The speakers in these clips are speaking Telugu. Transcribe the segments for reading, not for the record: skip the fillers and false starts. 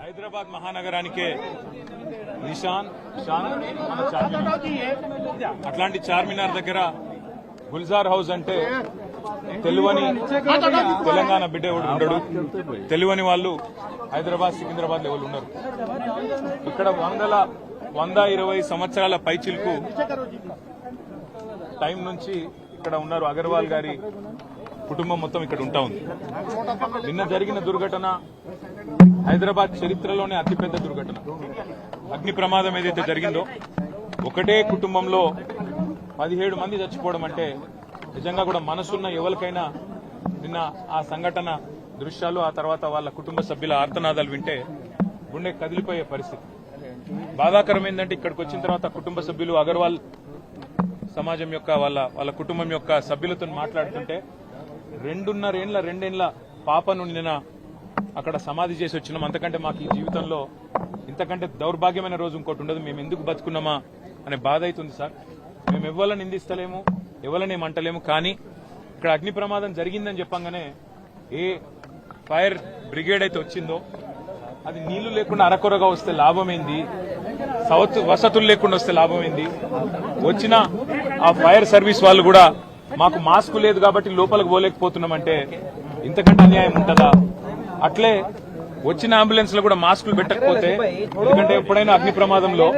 హైదరాబాద్ మహానగరానికే నిషాన్ అట్లాంటి చార్మినార్ దగ్గర గుల్జార్ హౌస్ అంటే తెలువని తెలంగాణ బిడ్డ ఉండడు. తెలువని వాళ్ళు హైదరాబాద్ సికింద్రాబాద్ లెవెల్ ఉన్నారు. ఇక్కడ 120 సంవత్సరాల పైచిల్కు టైం నుంచి ఇక్కడ ఉన్నారు. అగర్వాల్ గారి కుటుంబం మొత్తం ఇక్కడ ఉంటా ఉంది. నిన్న జరిగిన దుర్ఘటన హైదరాబాద్ చరిత్రలోనే అతిపెద్ద దుర్ఘటన. అగ్ని ప్రమాదం ఏదైతే జరిగిందో ఒకటే కుటుంబంలో 17 మంది చచ్చిపోవడం అంటే నిజంగా కూడా మనసున్న ఎవరికైనా నిన్న ఆ సంఘటన దృశ్యాలు ఆ తర్వాత వాళ్ళ కుటుంబ సభ్యుల ఆర్తనాదాలు వింటే గుండె కదిలిపోయే పరిస్థితి. బాధాకరం ఏంటంటే ఇక్కడికి వచ్చిన తర్వాత కుటుంబ సభ్యులు అగర్వాల్ సమాజం యొక్క వాళ్ళ కుటుంబం యొక్క సభ్యులతో మాట్లాడుతుంటే 2.5 పాపను నిన్న అక్కడ సమాధి చేసి వచ్చినాం. అంతకంటే మాకు ఈ జీవితంలో ఇంతకంటే దౌర్భాగ్యమైన రోజు ఇంకోటి ఉండదు. మేము ఎందుకు బతుకున్నామా అనే బాధ అవుతుంది సార్. మేము ఎవరిని నిందిస్తలేము, ఎవరిని ఏమంటలేము. కానీ ఇక్కడ అగ్ని ప్రమాదం జరిగిందని చెప్పంగానే ఏ ఫైర్ బ్రిగేడ్ అయితే వచ్చిందో అది నీళ్లు లేకుండా అరకొరగా వస్తే లాభమైంది, వసతులు లేకుండా వస్తే లాభమైంది. వచ్చిన ఆ ఫైర్ సర్వీస్ వాళ్ళు కూడా మాకు మాస్క్ లేదు కాబట్టి లోపలికి పోలేకపోతున్నామంటే ఇంతకంటే అన్యాయం ఉంటుందా? అట్లే వచ్చిన అంబులెన్స్ లో కూడా మాస్కులు పెట్టకపోతే, ఎందుకంటే ఎప్పుడైనా అగ్ని ప్రమాదంలో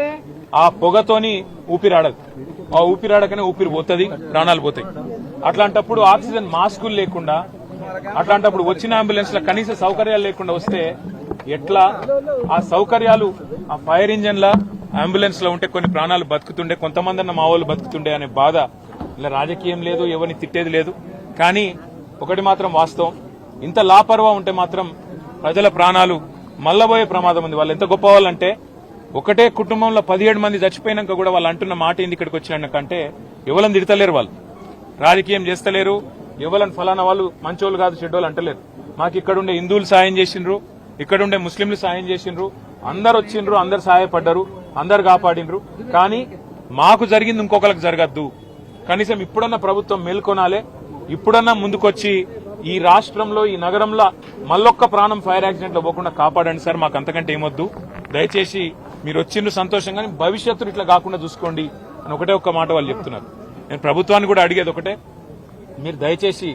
ఆ పొగతోని ఊపిరాడదు, ఆ ఊపిరాడకనే ఊపిరి పోతుంది, ప్రాణాలు పోతాయి. అట్లాంటప్పుడు ఆక్సిజన్ మాస్కులు లేకుండా, అట్లాంటప్పుడు వచ్చిన అంబులెన్స్ లో కనీస సౌకర్యాలు లేకుండా వస్తే ఎట్లా? ఆ సౌకర్యాలు ఆ ఫైర్ ఇంజన్ లా అంబులెన్స్ లో ఉంటే కొన్ని ప్రాణాలు బతుకుతుండే, కొంతమంది అన్న మా వాళ్ళు బతుకుతుండే అనే బాధ. ఇలా రాజకీయం లేదు, ఎవరిని తిట్టేది లేదు. కానీ ఒకటి మాత్రం వాస్తవం, ఇంత లాపర్వా ఉంటే మాత్రం ప్రజల ప్రాణాలు మల్లబోయే ప్రమాదం ఉంది. వాళ్ళు ఎంత గొప్ప వాళ్ళంటే ఒకటే కుటుంబంలో 17 మంది చచ్చిపోయినాక కూడా వాళ్ళు అంటున్న మాట ఏంది ఇక్కడికి వచ్చినాకంటే ఎవరిని తిడతలేరు, వాళ్ళు రాజకీయం చేస్తలేరు, ఎవరిని ఫలానా వాళ్ళు మంచోళ్ళు కాదు చెడ్డోళ్ళు అంటలేరు. మాకు ఇక్కడుండే హిందువులు సాయం చేసిండ్రు, ఇక్కడుండే ముస్లింలు సాయం చేసిండ్రు, అందరు వచ్చిండ్రు, అందరు సహాయపడ్డారు, అందరు కాపాడిండ్రు. కానీ మాకు జరిగింది ఇంకొకరికి జరగద్దు. కనీసం ఇప్పుడన్నా ప్రభుత్వం మేల్కొనాలే, ఇప్పుడన్నా ముందుకొచ్చి ఈ రాష్ట్రంలో ఈ నగరంలో మళ్ళొక్క ప్రాణం ఫైర్ యాక్సిడెంట్ లో పోకుండా కాపాడండి సార్. మాకు అంతకంటే ఏమొద్దు. దయచేసి మీరు వచ్చిండ్రు సంతోషంగా, భవిష్యత్తును ఇట్లా కాకుండా చూసుకోండి అని ఒకటే ఒక్క మాట వాళ్ళు చెప్తున్నారు. నేను ప్రభుత్వాన్ని కూడా అడిగేది ఒకటే, మీరు దయచేసి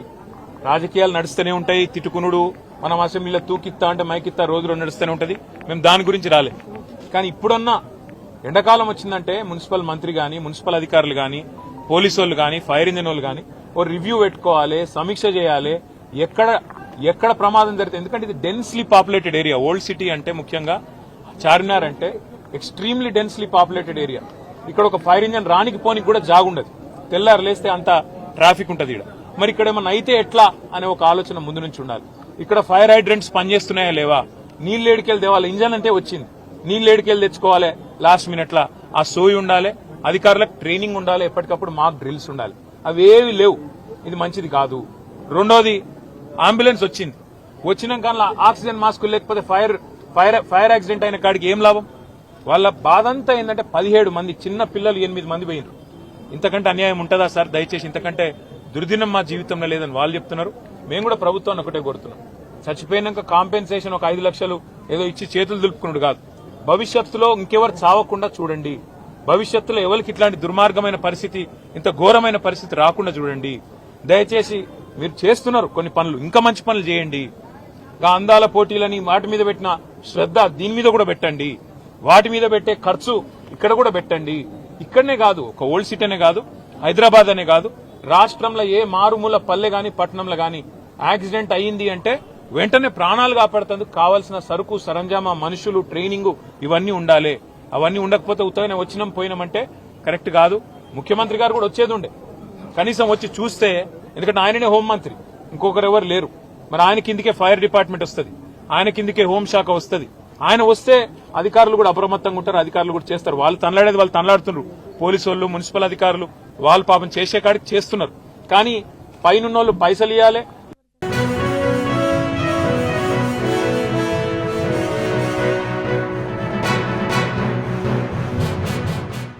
రాజకీయాలు నడుస్తూనే ఉంటాయి, తిట్టుకునుడు, మనం అసెంబ్లీలో తూకిత్తా అంటే మైకిత్తా రోజులో నడుస్తూనే ఉంటది. మేము దాని గురించి రాలే. కానీ ఇప్పుడన్నా ఎండాకాలం వచ్చిందంటే మున్సిపల్ మంత్రి గాని, మున్సిపల్ అధికారులు గాని, పోలీసు వాళ్ళు గాని, ఫైర్ ఇంజిన్ వాళ్ళు గాని ఓ రివ్యూ పెట్టుకోవాలి, సమీక్ష చేయాలి, ఎక్కడ ప్రమాదం జరిగితే. ఎందుకంటే ఇది densely populated area. Old city అంటే ముఖ్యంగా చార్మినార్ అంటే ఎక్స్ట్రీమ్లీ డెన్స్లీ పాపులేటెడ్ ఏరియా. ఇక్కడ ఒక ఫైర్ ఇంజన్ రానికి పోనికి కూడా జాగుండదు, తెల్లారు లేస్తే అంత ట్రాఫిక్ ఉంటుంది ఇక్కడ. మరి ఇక్కడ ఏమన్నా అయితే ఎట్లా అనే ఒక ఆలోచన ముందు నుంచి ఉండాలి. ఇక్కడ ఫైర్ హైడ్రెంట్స్ పనిచేస్తున్నాయా లేవా, నీళ్ళు ఏడికెళ్ళి తేవాలి, ఇంజన్ అంటే వచ్చింది, నీళ్ళు ఏడికెళ్ళి తెచ్చుకోవాలి లాస్ట్ మినిట్ లా, ఆ సోయి ఉండాలి, అధికారులకు ట్రైనింగ్ ఉండాలి, ఎప్పటికప్పుడు మాక్ డ్రిల్స్ ఉండాలి. అవేవి లేవు, ఇది మంచిది కాదు. రెండోది, అంబులెన్స్ వచ్చింది, వచ్చినాక ఆక్సిజన్ మాస్కులు లేకపోతే ఫైర్ యాక్సిడెంట్ అయిన కాడికి ఏం లాభం? వాళ్ళ బాధ అంతా ఏంటంటే 17 మంది చిన్న పిల్లలు 8 మంది పోయినారు. ఇంతకంటే అన్యాయం ఉంటుందా సార్? దయచేసి ఇంతకంటే దుర్దినం మా జీవితంలో లేదని వాళ్ళు చెప్తున్నారు. మేము కూడా ప్రభుత్వాన్ని ఒకటే కోరుతున్నాం, చచ్చిపోయినాక కాంపెన్సేషన్ ఒక 5 లక్షలు ఏదో ఇచ్చి చేతులు దులుపుకున్నాడు కాదు. భవిష్యత్తులో ఇంకెవరు చావకుండా చూడండి, భవిష్యత్తులో ఎవరికి ఇట్లాంటి దుర్మార్గమైన పరిస్థితి, ఇంత ఘోరమైన పరిస్థితి రాకుండా చూడండి. దయచేసి మీరు చేస్తున్నారు కొన్ని పనులు, ఇంకా మంచి పనులు చేయండి. అందాల పోటీలని వాటి మీద పెట్టిన శ్రద్ధ దీని మీద కూడా పెట్టండి, వాటి మీద పెట్టే ఖర్చు ఇక్కడ కూడా పెట్టండి. ఇక్కడనే కాదు, ఒక ఓల్డ్ సిటీ అనే కాదు, హైదరాబాద్ అనే కాదు, రాష్ట్రంలో ఏ మారుమూల పల్లె గాని పట్టణంలో గాని యాక్సిడెంట్ అయ్యింది అంటే వెంటనే ప్రాణాలు కాపాడుతందుకు కావాల్సిన సరుకు సరంజామా, మనుషులు, ట్రైనింగ్ ఇవన్నీ ఉండాలి. అవన్నీ ఉండకపోతే ఉత్తగానే వచ్చినాం పోయినామంటే కరెక్ట్ కాదు. ముఖ్యమంత్రి గారు కూడా వచ్చేది ఉండే, కనీసం వచ్చి చూస్తే, ఎందుకంటే ఆయననే హోంమంత్రి, ఇంకొకరు ఎవరు లేరు. మరి ఆయన కిందికే ఫైర్ డిపార్ట్మెంట్ వస్తుంది, ఆయన కిందికే హోంశాఖ వస్తుంది. ఆయన వస్తే అధికారులు కూడా అప్రమత్తంగా ఉంటారు, అధికారులు కూడా చేస్తారు. వాళ్ళు తనలాడేది వాళ్ళు తనలాడుతున్నారు, పోలీసు వాళ్ళు, మున్సిపల్ అధికారులు వాళ్ళు పాపం చేసే కాడికి చేస్తున్నారు. కానీ పైనున్న వాళ్ళు పైసలు ఇవ్వాలి,